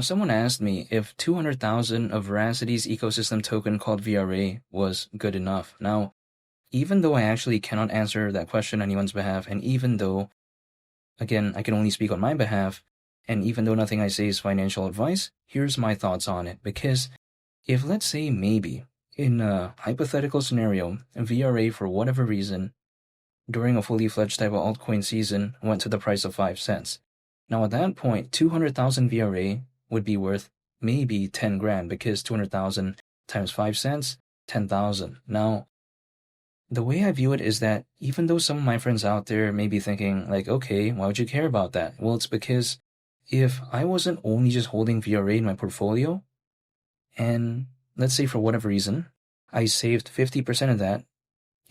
Someone asked me if 200,000 of Veracity's ecosystem token called VRA was good enough. Now, even though I actually cannot answer that question on anyone's behalf, and even though, again, I can only speak on my behalf, and even though nothing I say is financial advice, here's my thoughts on it. Because if, let's say, maybe, in a hypothetical scenario, VRA, for whatever reason, during a fully fledged type of altcoin season, went to the price of 5 cents. Now at that point, 200,000 VRA would be worth maybe 10 grand, because 200,000 times 5 cents, 10,000. Now, the way I view it is that even though some of my friends out there may be thinking like, okay, why would you care about that? Well, it's because if I wasn't only just holding VRA in my portfolio, and let's say for whatever reason, I saved 50% of that,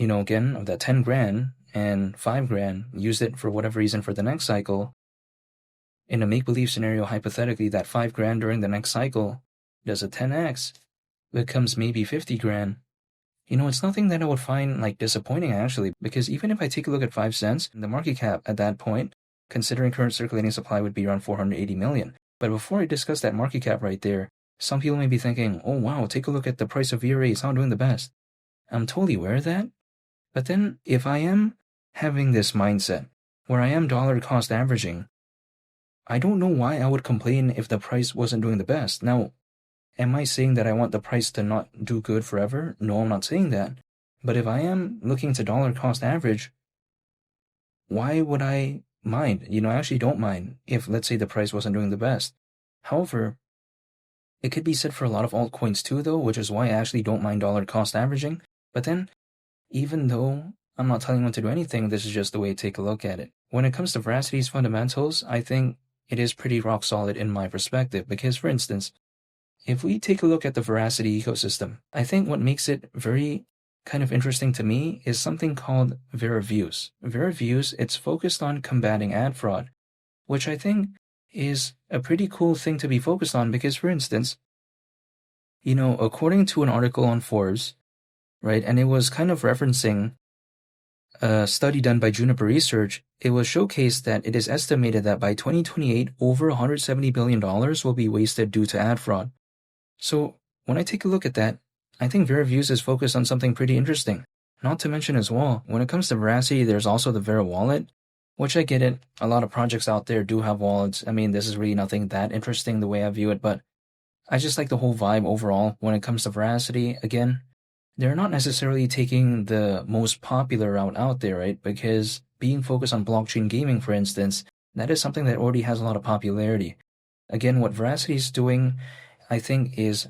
again, of that 10 grand and 5 grand, used it for whatever reason for the next cycle. In a make-believe scenario, hypothetically, that 5 grand during the next cycle does a 10x, becomes maybe 50 grand. It's nothing that I would find disappointing actually, because even if I take a look at 5 cents, the market cap at that point, considering current circulating supply, would be around 480 million. But before I discuss that market cap right there, some people may be thinking, oh wow, take a look at the price of VRA, it's not doing the best. I'm totally aware of that. But then if I am having this mindset where I am dollar cost averaging, I don't know why I would complain if the price wasn't doing the best. Now, am I saying that I want the price to not do good forever? No, I'm not saying that. But if I am looking to dollar cost average, why would I mind? I actually don't mind if, let's say, the price wasn't doing the best. However, it could be said for a lot of altcoins too, though, which is why I actually don't mind dollar cost averaging. But then, even though I'm not telling anyone to do anything, this is just the way to take a look at it. When it comes to Veracity's fundamentals, I think it is pretty rock solid in my perspective, because, for instance, if we take a look at the Verasity ecosystem, I think what makes it very kind of interesting to me is something called VRA. VRA, it's focused on combating ad fraud, which I think is a pretty cool thing to be focused on because, for instance, according to an article on Forbes, right, and it was kind of referencing a study done by Juniper Research, it was showcased that it is estimated that by 2028, over $170 billion will be wasted due to ad fraud. So when I take a look at that, I think Vera is focused on something pretty interesting. Not to mention as well, when it comes to Veracity, there's also the Vera wallet, which I get it. A lot of projects out there do have wallets. I mean, this is really nothing that interesting the way I view it, but I just like the whole vibe overall when it comes to Veracity. Again, they're not necessarily taking the most popular route out there, right? Because being focused on blockchain gaming, for instance, that is something that already has a lot of popularity. Again, what Veracity is doing, I think, is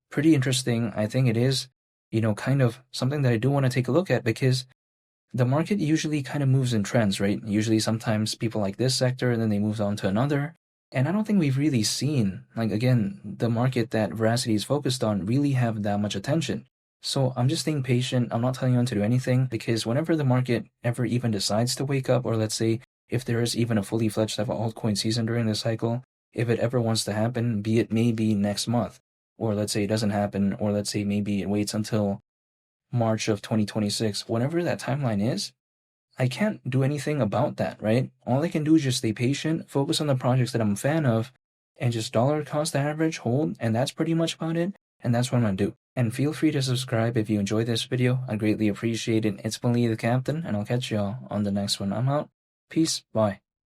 pretty interesting. I think it is, kind of something that I do want to take a look at, because the market usually kind of moves in trends, right? Usually sometimes people like this sector and then they move on to another. And I don't think we've really seen, again, the market that Veracity is focused on really have that much attention. So I'm just staying patient. I'm not telling anyone to do anything, because whenever the market ever even decides to wake up, or let's say if there is even a fully fledged type of altcoin season during this cycle, if it ever wants to happen, be it maybe next month, or let's say it doesn't happen, or let's say maybe it waits until March of 2026, whatever that timeline is, I can't do anything about that, right? All I can do is just stay patient, focus on the projects that I'm a fan of, and just dollar cost average, hold, and that's pretty much about it, and that's what I'm gonna do. And feel free to subscribe if you enjoyed this video. I greatly appreciate it. It's been Lee the Captain, and I'll catch y'all on the next one. I'm out. Peace. Bye.